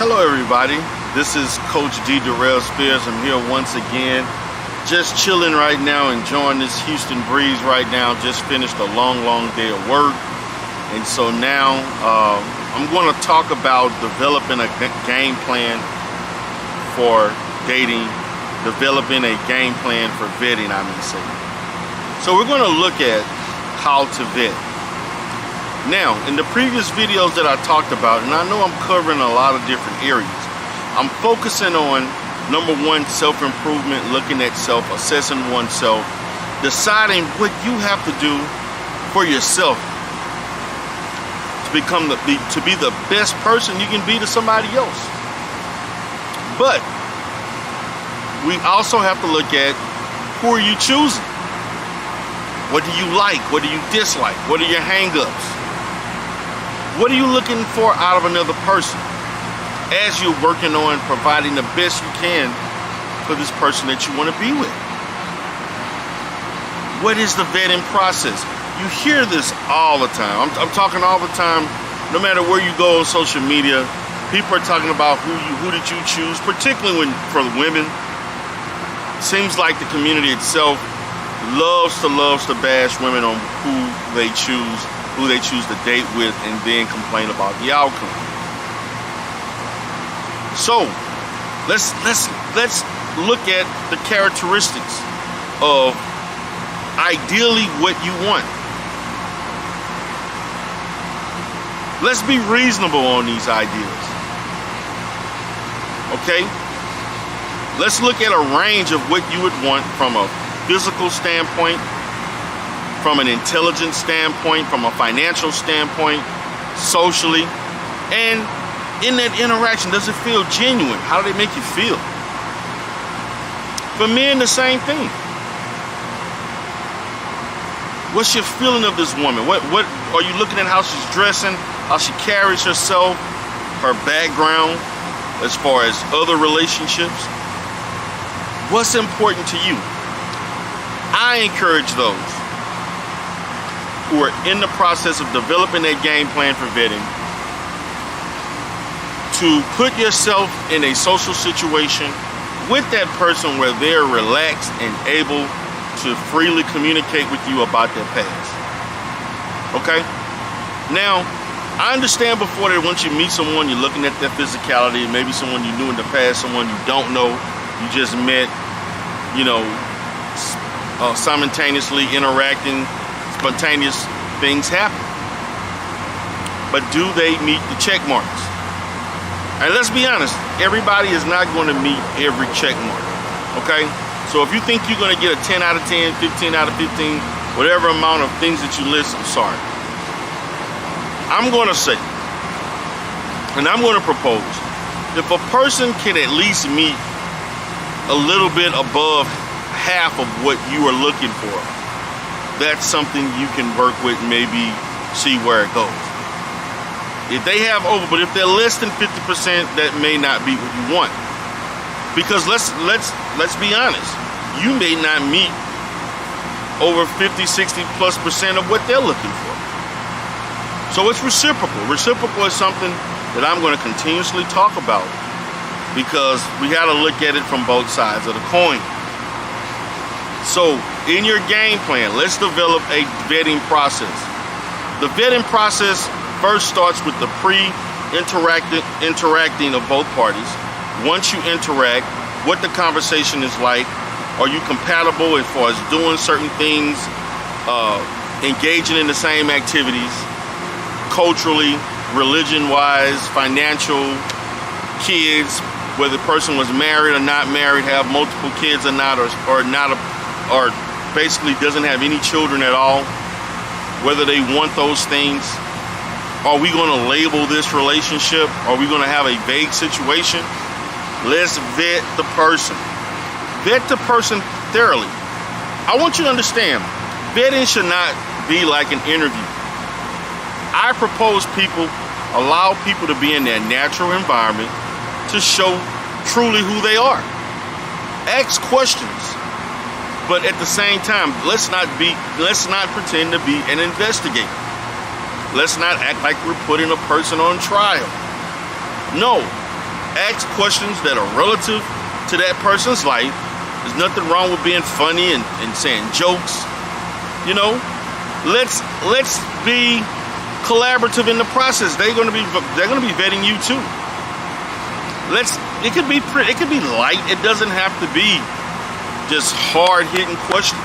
Hello everybody, this is Coach Dderell Spears. I'm here once again, just chilling right now, enjoying this Houston breeze right now. Just finished a long day of work, and so now I'm going to talk about developing a game plan for dating, developing a game plan for vetting, I may say. So we're going to look at how to vet. Now, in the previous videos that I talked about, and I know I'm covering a lot of different areas, I'm focusing on, number one, self-improvement, looking at self, assessing oneself, deciding what you have to do for yourself to become to be the best person you can be to somebody else. But we also have to look at, who are you choosing? What do you like? What do you dislike? What are your hang-ups? What are you looking for out of another person as you're working on providing the best you can for this person that you want to be with? What is the vetting process? You hear this all the time. I'm talking all the time. No matter where you go on social media, people are talking about who did you choose, particularly for the women. Seems like the community itself loves to bash women on who they choose to date with, and then complain about the outcome. So let's look at the characteristics of ideally what you want. Let's be reasonable on these ideas. Okay? Let's look at a range of what you would want from a physical standpoint, from an intelligence standpoint, from a financial standpoint, socially, and in that interaction, does it feel genuine? How do they make you feel? For men, the same thing. What's your feeling of this woman? What are you looking at? How she's dressing, how she carries herself, her background, as far as other relationships? What's important to you? I encourage those who are in the process of developing a game plan for vetting to put yourself in a social situation with that person where they're relaxed and able to freely communicate with you about their past. Okay? Now, I understand before that once you meet someone, you're looking at their physicality, maybe someone you knew in the past, someone you don't know, you just met, simultaneously interacting, spontaneous things happen. But do they meet the check marks? And let's be honest, everybody is not going to meet every check mark. Okay? So if you think you're going to get a 10 out of 10, 15 out of 15, whatever amount of things that you list, I'm sorry. I'm going to say, and I'm going to propose, if a person can at least meet a little bit above half of what you are looking for, that's something you can work with, maybe see where it goes. If they have but if they're less than 50%, that may not be what you want. Because let's be honest, you may not meet over 50, 60 plus % of what they're looking for. So it's reciprocal. Reciprocal is something that I'm going to continuously talk about, because we got to look at it from both sides of the coin. So in your game plan, let's develop a vetting process. The vetting process first starts with the interacting of both parties. Once you interact, what the conversation is like. Are you compatible as far as doing certain things, engaging in the same activities, culturally, religion-wise, financial, kids, whether the person was married or not married, have multiple kids or not, or basically doesn't have any children at all, whether they want those things. Are we going to label this relationship? Are we going to have a vague situation? Let's vet the person. Vet the person thoroughly. I want you to understand, vetting should not be like an interview. I propose allow people to be in their natural environment to show truly who they are. Ask questions. But at the same time, let's not pretend to be an investigator. Let's not act like we're putting a person on trial. No, Ask questions that are relative to that person's life. There's nothing wrong with being funny and saying jokes. You know, let's be collaborative in the process. They're gonna be vetting you too. It could be light. It doesn't have to be just hard-hitting questions,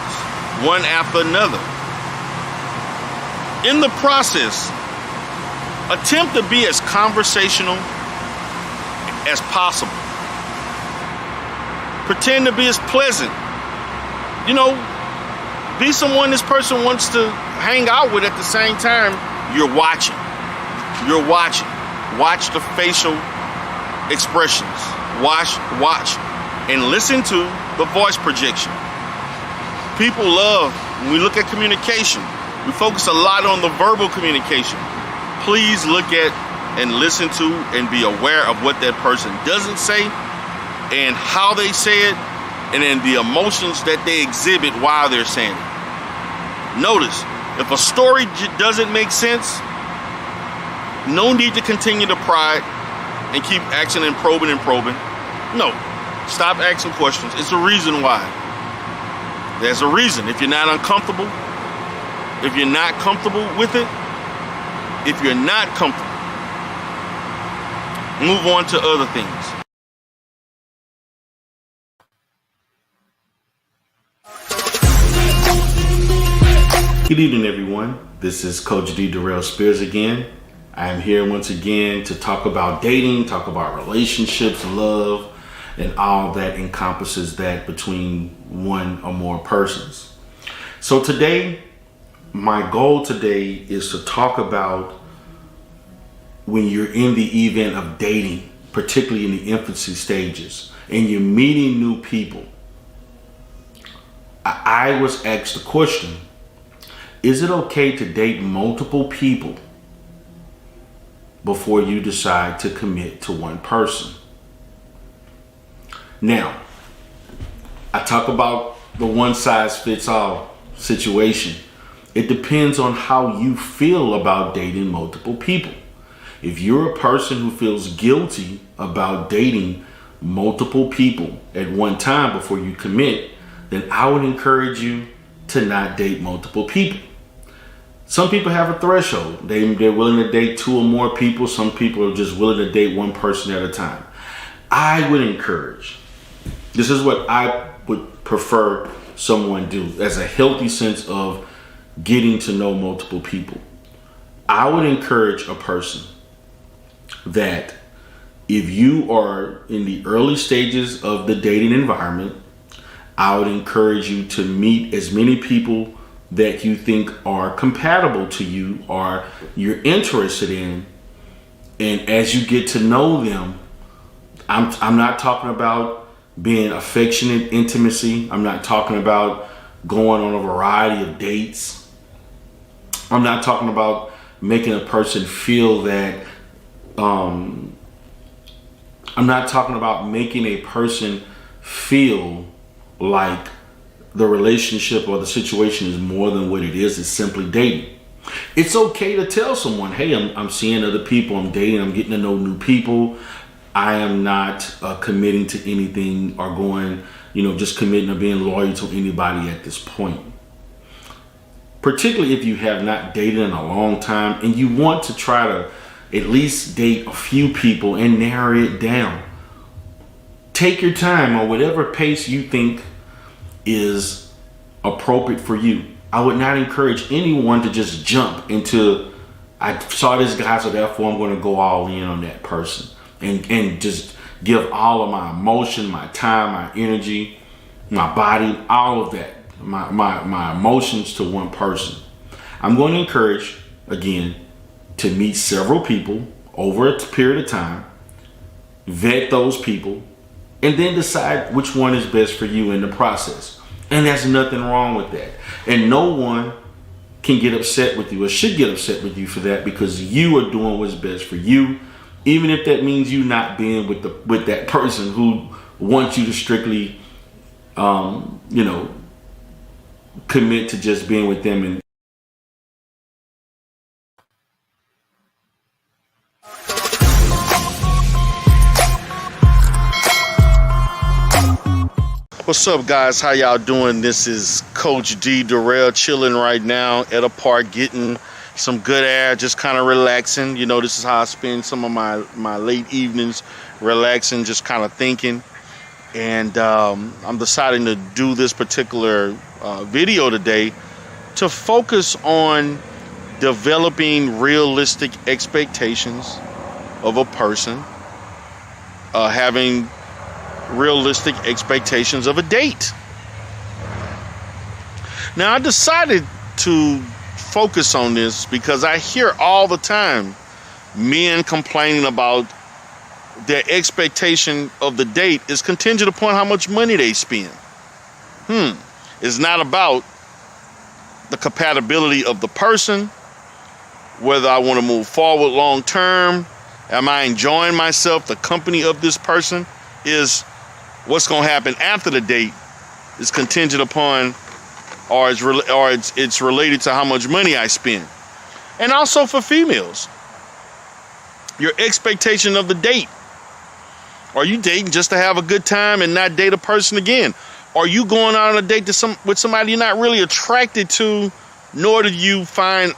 one after another. In the process, attempt to be as conversational as possible. Pretend to be as pleasant. You know, be someone this person wants to hang out with at the same time. You're watching. Watch the facial expressions. Watch, and listen to the voice projection. People love, when we look at communication, we focus a lot on the verbal communication. Please look at and listen to and be aware of what that person doesn't say and how they say it, and then the emotions that they exhibit while they're saying it. Notice, if a story doesn't make sense, no need to continue to pry and keep asking and probing. No, stop asking questions. It's a reason why. There's a reason. If you're not uncomfortable, if you're not comfortable with it, if you're not comfortable, move on to other things. Good evening, everyone. This is Coach Dderell Spears again. I am here once again to talk about dating, talk about relationships, love, and all that encompasses that between one or more persons. So today, my goal today is to talk about when you're in the event of dating, particularly in the infancy stages, and you're meeting new people. I was asked the question, is it okay to date multiple people before you decide to commit to one person? Now, I talk about the one-size-fits-all situation. It depends on how you feel about dating multiple people. If you're a person who feels guilty about dating multiple people at one time before you commit, then I would encourage you to not date multiple people. Some people have a threshold. They're willing to date two or more people. Some people are just willing to date one person at a time. I would encourage, this is what I would prefer someone do as a healthy sense of getting to know multiple people. I would encourage a person that if you are in the early stages of the dating environment, I would encourage you to meet as many people that you think are compatible to you or you're interested in. And as you get to know them, I'm not talking about being affectionate intimacy. I'm not talking about going on a variety of dates. I'm not talking about making a person feel that, I'm not talking about making a person feel like the relationship or the situation is more than what it is. It's simply dating. It's okay to tell someone, hey, I'm seeing other people, I'm dating, I'm getting to know new people. I am not committing to anything or going, just committing or being loyal to anybody at this point. Particularly if you have not dated in a long time and you want to try to at least date a few people and narrow it down. Take your time on whatever pace you think is appropriate for you. I would not encourage anyone to just jump into, I saw this guy, so therefore I'm going to go all in on that person and just give all of my emotion, my time, my energy, my body, all of that, my emotions to one person. I'm going to encourage, again, to meet several people over a period of time, vet those people, and then decide which one is best for you in the process. And there's nothing wrong with that. And no one can get upset with you or should get upset with you for that, because you are doing what's best for you, even if that means you not being with that person who wants you to strictly, commit to just being with them. And What's up, guys? How y'all doing? This is Coach Dderell chilling right now at a park, getting some good air, just kind of relaxing. You know, this is how I spend some of my late evenings, relaxing, just kind of thinking. And I'm deciding to do this particular video today to focus on developing realistic expectations of a person, having realistic expectations of a date. Now, I decided to focus on this because I hear all the time men complaining about their expectation of the date is contingent upon how much money they spend. It's not about the compatibility of the person, whether I want to move forward long term, am I enjoying myself, the company of this person. Is what's going to happen after the date is contingent upon, or it's related to how much money I spend. And also for females, your expectation of the date. Are you dating just to have a good time and not date a person again? Are you going out on a date with somebody you're not really attracted to, nor do you find,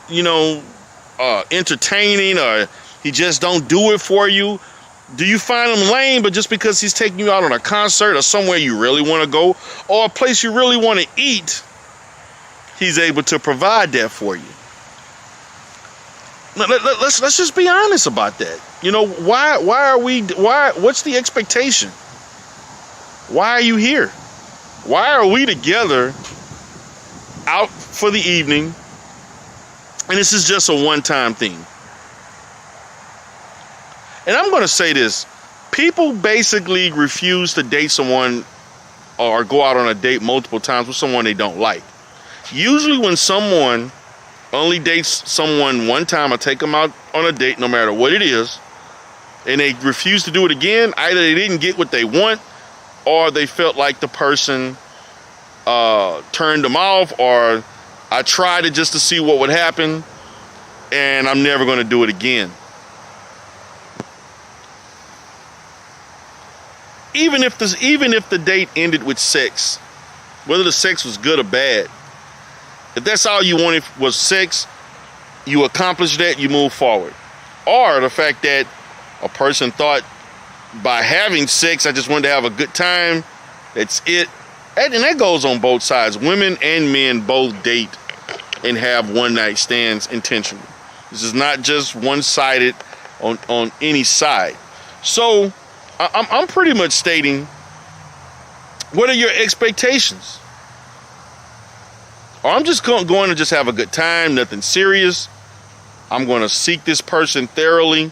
entertaining, or he just don't do it for you? Do you find him lame, but just because he's taking you out on a concert or somewhere you really want to go, or a place you really want to eat, he's able to provide that for you? Let's just be honest about that. What's the expectation? Why are you here? Why are we together out for the evening, and this is just a one-time thing? And I'm going to say this. People basically refuse to date someone or go out on a date multiple times with someone they don't like. Usually when someone only dates someone one time or take them out on a date, no matter what it is, and they refuse to do it again, either they didn't get what they want, or they felt like the person turned them off, or I tried it just to see what would happen, and I'm never going to do it again. Even if the date ended with sex, whether the sex was good or bad, if that's all you wanted was sex, you accomplished that, you move forward. Or the fact that a person thought by having sex, I just wanted to have a good time, that's it. And that goes on both sides. Women and men both date and have one-night stands intentionally. This is not just one-sided on any side. So I'm pretty much stating, what are your expectations? Or I'm just going to just have a good time, nothing serious. I'm going to seek this person thoroughly,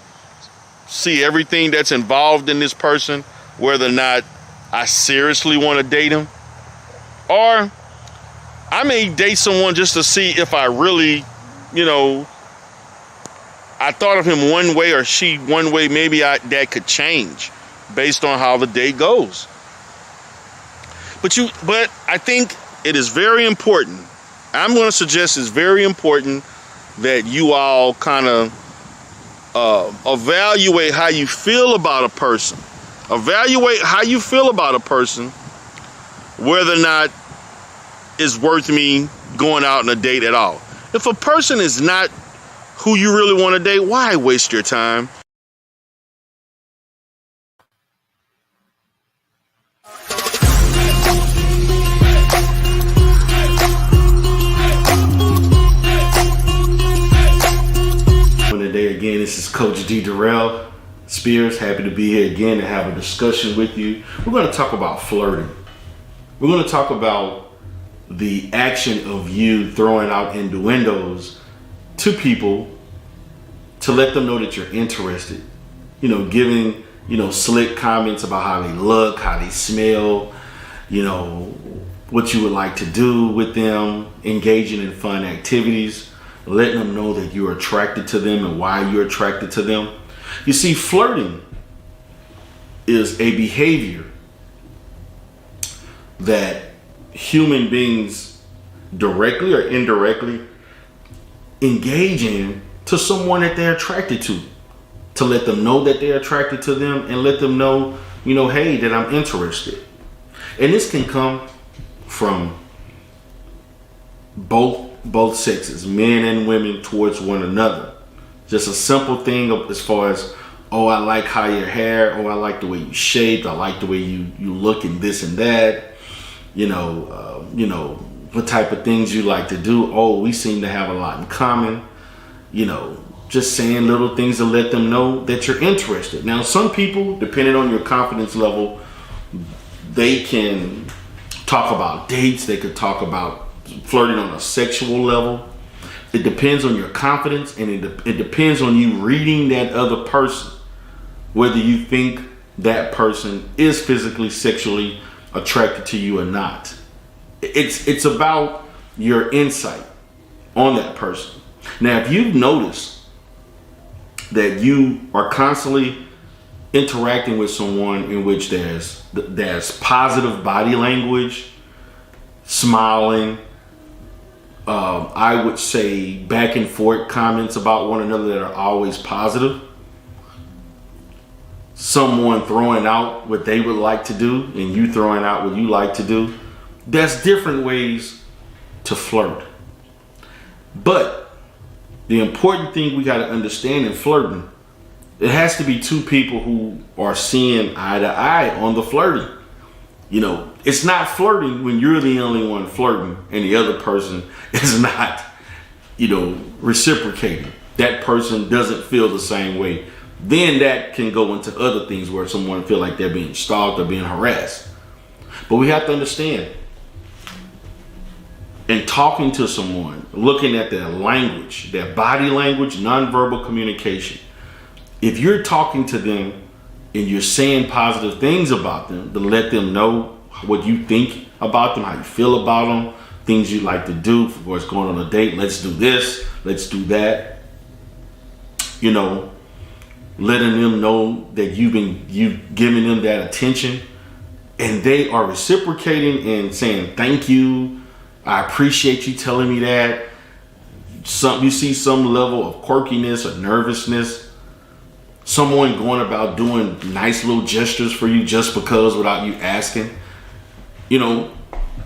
see everything that's involved in this person, whether or not I seriously want to date him. Or I may date someone just to see if I really, I thought of him one way or she one way, maybe that could change based on how the day goes. But I think it is very important. I'm going to suggest it's very important that you all kind of evaluate how you feel about a person. Evaluate how you feel about a person, whether or not it's worth me going out on a date at all. If a person is not who you really want to date, why waste your time? Again, this is Coach Dderell Spears. Happy to be here again to have a discussion with you. We're going to talk about flirting. We're going to talk about the action of you throwing out innuendos to people to let them know that you're interested. Giving, slick comments about how they look, how they smell, what you would like to do with them, engaging in fun activities, letting them know that you're attracted to them and why you're attracted to them. You see, flirting is a behavior that human beings directly or indirectly engage in to someone that they're attracted to let them know that they're attracted to them and let them know, hey, that I'm interested. And this can come from both sexes, men and women, towards one another. Just a simple thing as far as, oh, I like how your hair, oh, I like the way you shaped, I like the way you look and this and that. You know, what type of things you like to do. Oh, we seem to have a lot in common. You know, just saying little things to let them know that you're interested. Now, some people, depending on your confidence level, they can talk about dates. They could talk about flirting on a sexual level. It depends on your confidence, and it depends on you reading that other person, whether you think that person is physically, sexually attracted to you or not. It's about your insight on that person. Now, if you've noticed that you are constantly interacting with someone in which there's positive body language, smiling, I would say back and forth comments about one another that are always positive, someone throwing out what they would like to do and you throwing out what you like to do, that's different ways to flirt. But the important thing we got to understand in flirting, it has to be two people who are seeing eye to eye on the flirting. You know, it's not flirting when you're the only one flirting and the other person is not, you know, reciprocating. That person doesn't feel the same way. Then that can go into other things where someone feel like they're being stalked or being harassed. But we have to understand, in talking to someone, looking at their language, their body language, nonverbal communication, if you're talking to them and you're saying positive things about them to let them know what you think about them, how you feel about them, things you like to do, for what's going on a date, let's do this, let's do that, you know, letting them know that you've given them that attention, and they are reciprocating and saying thank you, I appreciate you telling me that. You see some level of quirkiness or nervousness, someone going about doing nice little gestures for you just because without you asking, you know,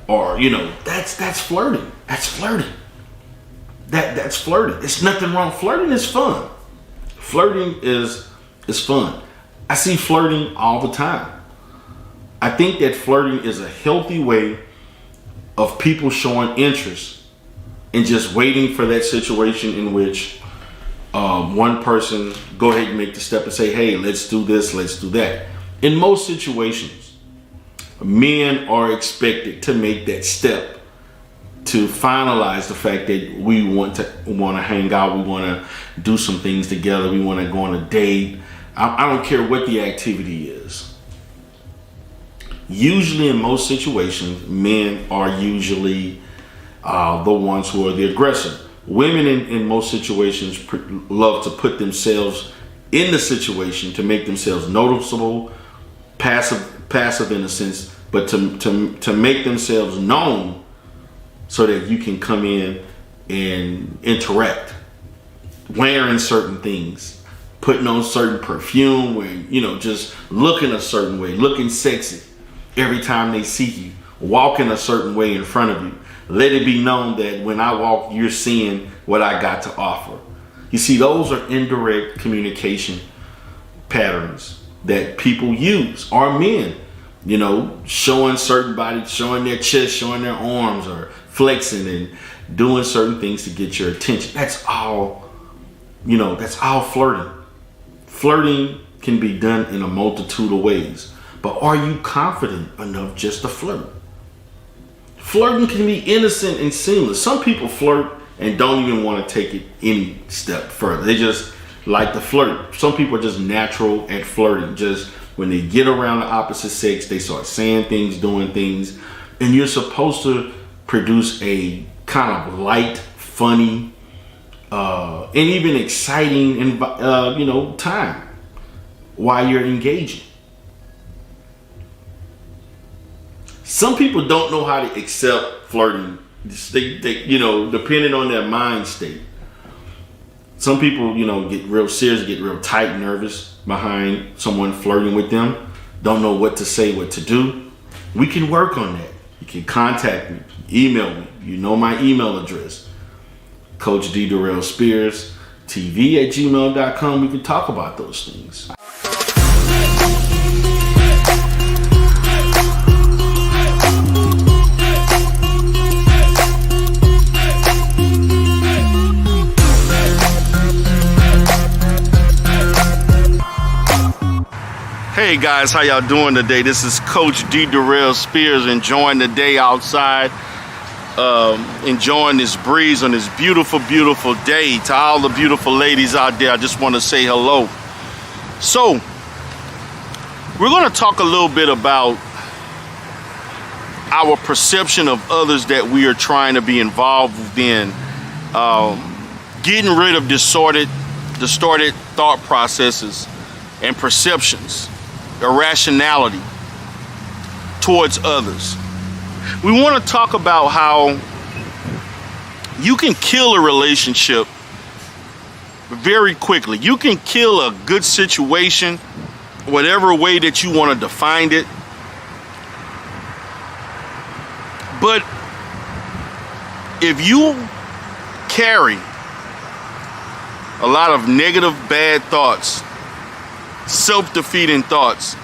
or, you know, that's flirting. That's flirting. That's flirting. It's nothing wrong. Flirting is fun. Flirting is fun. I see flirting all the time. I think that flirting is a healthy way of people showing interest and just waiting for that situation in which one person go ahead and make the step and say, hey, let's do this, let's do that. In most situations, men are expected to make that step to finalize the fact that we want to hang out, we want to do some things together, we want to go on a date. I don't care what the activity is. Usually in most situations, men are usually the ones who are the aggressor. Women in most situations love to put themselves in the situation to make themselves noticeable, passive in a sense, but to make themselves known so that you can come in and interact. Wearing certain things, putting on certain perfume, wearing, you know, just looking a certain way, looking sexy every time they see you, walking a certain way in front of you. Let it be known that when I walk, you're seeing what I got to offer. You see, those are indirect communication patterns that people use, or men, you know, showing certain bodies, showing their chest, showing their arms, or flexing and doing certain things to get your attention. That's all, you know, that's all flirting. Flirting can be done in a multitude of ways, but are you confident enough just to flirt? Flirting can be innocent and seamless. Some people flirt and don't even want to take it any step further. They just like to flirt. Some people are just natural at flirting. Just when they get around the opposite sex, they start saying things, doing things, and you're supposed to produce a kind of light, funny, and even exciting, time while you're engaging. Some people don't know how to accept flirting. They you know, depending on their mind state. Some people, you know, get real serious, get real tight, nervous behind someone flirting with them. Don't know what to say, what to do. we can work on that. You can contact me, email me. You know my email address. coachdderellspearstv@gmail.com. We can talk about those things. Hey guys, how y'all doing today? This is Coach Dderell Spears, enjoying the day outside, enjoying this breeze on this beautiful, beautiful day. To all the beautiful ladies out there, I just want to say hello. So, we're going to talk a little bit about our perception of others that we are trying to be involved in, getting rid of distorted thought processes and perceptions, irrationality towards others. We want to talk about how you can kill a relationship very quickly. You can kill a good situation, whatever way that you want to define it. But if you carry a lot of negative, bad thoughts, self-defeating thoughts,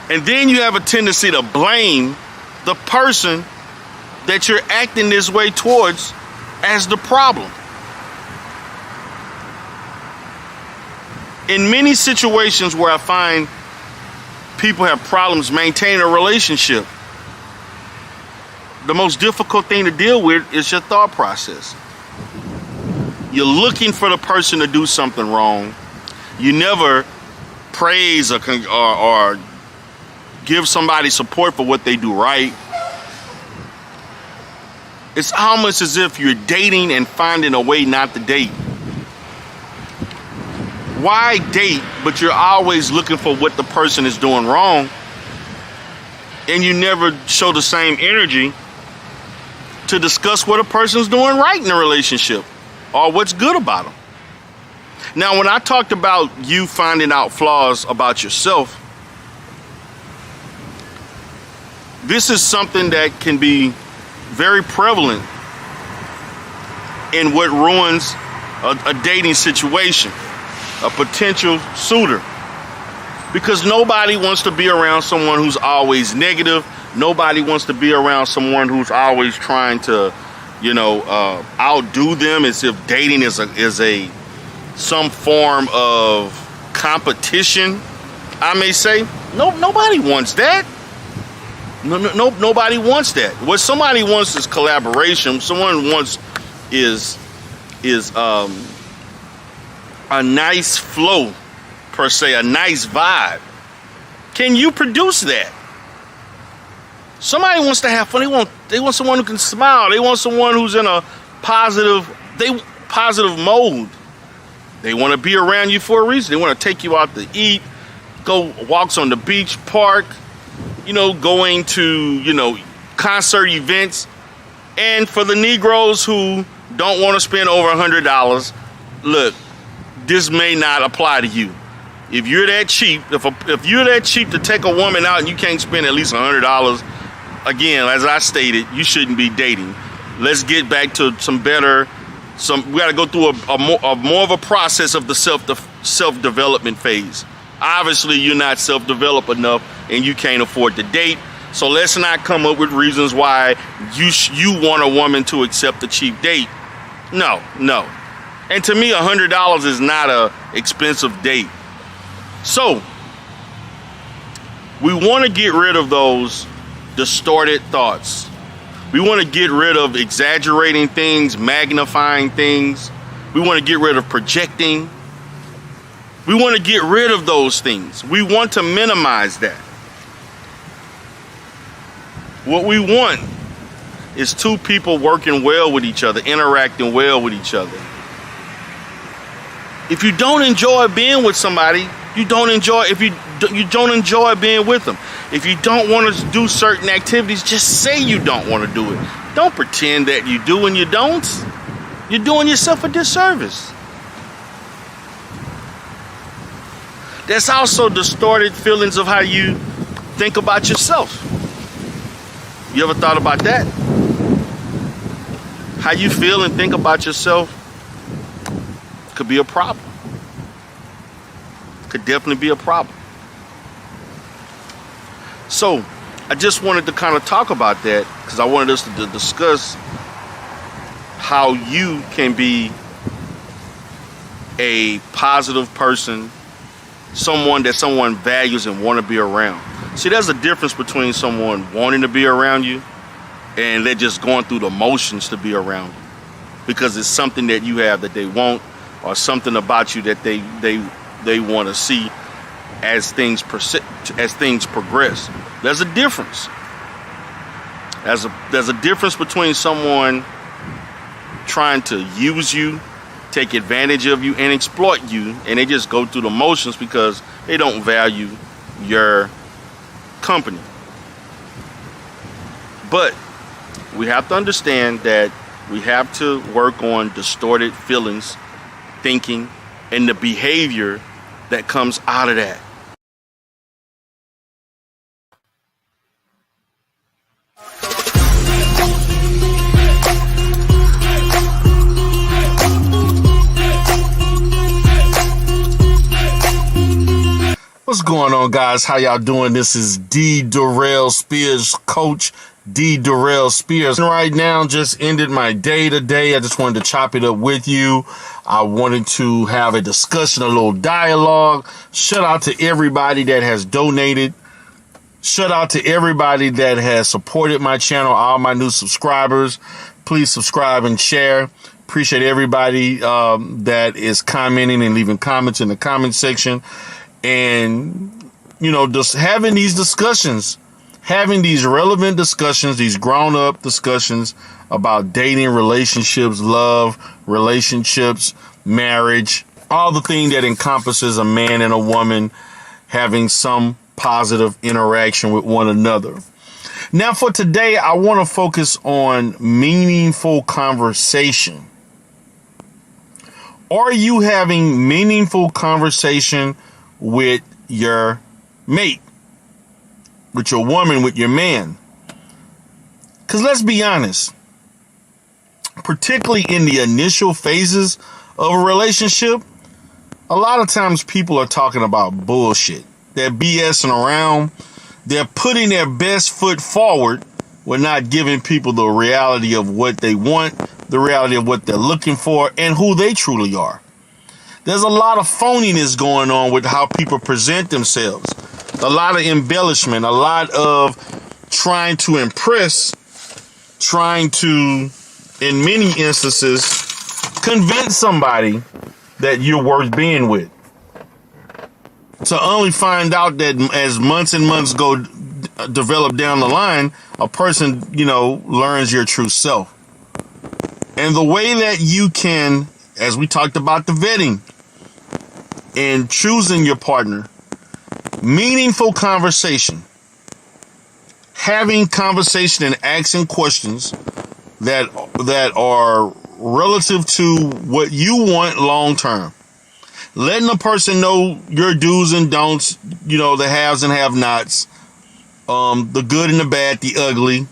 and then you have a tendency to blame the person that you're acting this way towards as the problem. In many situations where I find people have problems maintaining a relationship, the most difficult thing to deal with is your thought process. You're looking for the person to do something wrong. You never praise or give somebody support for what they do right. It's almost as if you're dating and finding a way not to date. Why date, but you're always looking for what the person is doing wrong, and you never show the same energy to discuss what a person's doing right in a relationship or what's good about them. Now, when I talked about you finding out flaws about yourself, this is something that can be very prevalent in what ruins a dating situation, a potential suitor. Because nobody wants to be around someone who's always negative. Nobody wants to be around someone who's always trying to, outdo them, as if dating is some form of competition, I may say. Nobody wants that. Nobody wants that. What somebody wants is collaboration. Someone wants is a nice flow, per se, a nice vibe. Can you produce that? Somebody wants to have fun. They want someone who can smile. They want someone who's in a positive mode. They want to be around you for a reason. They want to take you out to eat, go walks on the beach, park, going to, concert events. And for the Negroes who don't want to spend over $100, look, this may not apply to you. If you're that cheap, if you're that cheap to take a woman out and you can't spend at least $100, again, as I stated, you shouldn't be dating. Let's get back to we got to go through a more of a process of the self-development phase. Obviously, you're not self-developed enough and you can't afford to date. So let's not come up with reasons why you want a woman to accept a cheap date. No. And to me, $100 is not an expensive date. So we want to get rid of those distorted thoughts. We want to get rid of exaggerating things, magnifying things. We want to get rid of projecting. We want to get rid of those things. We want to minimize that. What we want is two people working well with each other, interacting well with each other. If you don't enjoy being with somebody, you don't enjoy being with them. If you don't want to do certain activities, just say you don't want to do it. Don't pretend that you do and you don't. You're doing yourself a disservice. There's also distorted feelings of how you think about yourself. You ever thought about that? How you feel and think about yourself could be a problem. Could definitely be a problem. So, I just wanted to kind of talk about that because I wanted us to discuss how you can be a positive person, someone that someone values and want to be around. See, there's a difference between someone wanting to be around you and they're just going through the motions to be around you because it's something that you have that they want, or something about you that they want to see as things progress. There's a difference. There's a difference between someone trying to use you, take advantage of you, and exploit you, and they just go through the motions because they don't value your company. But we have to understand that we have to work on distorted feelings, thinking, and the behavior that comes out of that. What's going on, guys? How y'all doing? This is Dderell Spears, Coach Dderell Spears. Right now, just ended my day today. I just wanted to chop it up with you. I wanted to have a discussion, a little dialogue. Shout out to everybody that has donated. Shout out to everybody that has supported my channel, all my new subscribers. Please subscribe and share. Appreciate everybody that is commenting and leaving comments in the comment section. And, you know, just having these discussions, having these relevant discussions, these grown-up discussions about dating, relationships, love, relationships, marriage, all the thing that encompasses a man and a woman having some positive interaction with one another. Now, for today, I want to focus on meaningful conversation. Are you having meaningful conversation with your mate, with your woman, with your man? Because let's be honest, particularly in the initial phases of a relationship, a lot of times people are talking about bullshit. They're BSing around. They're putting their best foot forward. We're not giving people the reality of what they want, the reality of what they're looking for, and who they truly are. There's a lot of phoniness going on with how people present themselves. A lot of embellishment, a lot of trying to impress, trying to, in many instances, convince somebody that you're worth being with. To only find out that as months and months go develop down the line, a person, learns your true self. And the way that you can, as we talked about the vetting, and choosing your partner, meaningful conversation, having conversation and asking questions that are relative to what you want long term, letting a person know your do's and don'ts, the haves and have nots, the good and the bad, the ugly.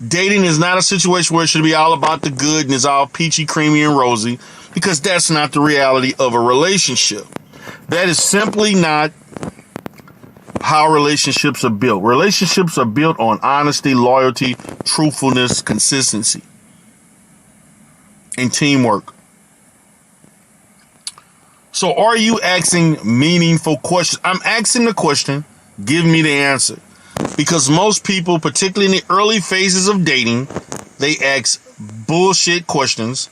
Dating is not a situation where it should be all about the good and it's all peachy, creamy, and rosy, because that's not the reality of a relationship. That is simply not how relationships are built. Relationships are built on honesty, loyalty, truthfulness, consistency, and teamwork. So are you asking meaningful questions? I'm asking the question, give me the answer. Because most people, particularly in the early phases of dating, they ask bullshit questions.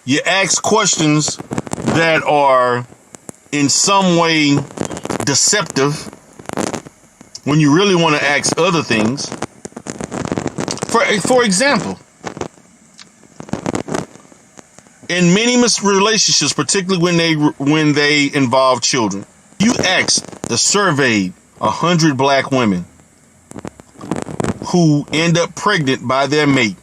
You ask questions that are in some way deceptive when you really want to ask other things. For example, in many relationships, particularly when they involve children, you surveyed 100 black women who end up pregnant by their mate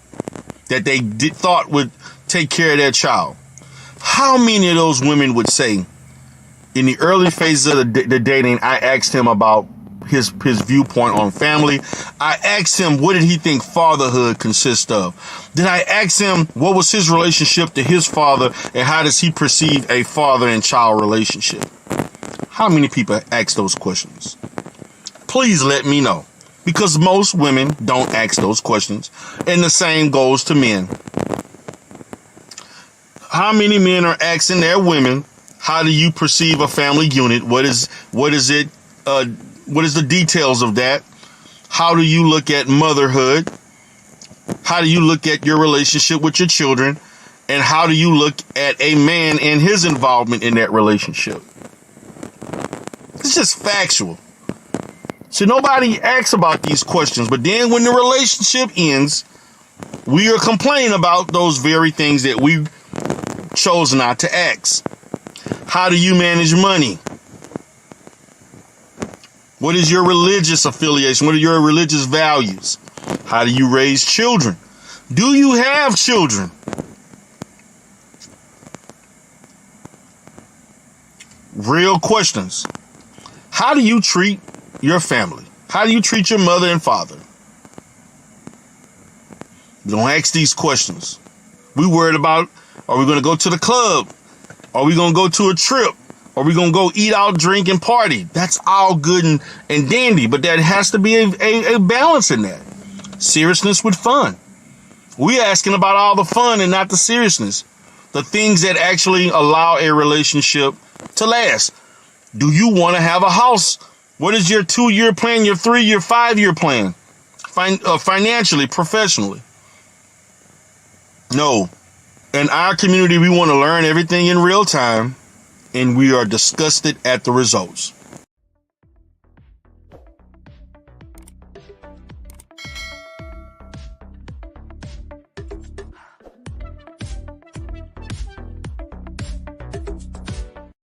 that they thought would take care of their child. How many of those women would say in the early phases of the dating, I asked him about his viewpoint on family. I asked him, what did he think fatherhood consists of? Then I asked him, what was his relationship to his father, and how does he perceive a father and child relationship? How many people ask those questions? Please let me know, because most women don't ask those questions, and the same goes to men. How many men are asking their women, how do you perceive a family unit? What is it? What is the details of that? How do you look at motherhood? How do you look at your relationship with your children? And how do you look at a man and his involvement in that relationship? It's just factual. So nobody asks about these questions, but then when the relationship ends, we are complaining about those very things that we chose not to ask. How do you manage money? What is your religious affiliation? What are your religious values? How do you raise children? Do you have children? Real questions. How do you treat your family? How do you treat your mother and father? Don't ask these questions. We worried about, are we going to go to the club? Are we going to go to a trip? Are we going to go eat out, drink, and party? That's all good and dandy, but there has to be a balance in that. Seriousness with fun. We're asking about all the fun and not the seriousness. The things that actually allow a relationship to last. Do you want to have a house? What is your 2-year plan, your 3-year, 5-year plan? Financially, professionally? No. In our community, we want to learn everything in real time, and we are disgusted at the results.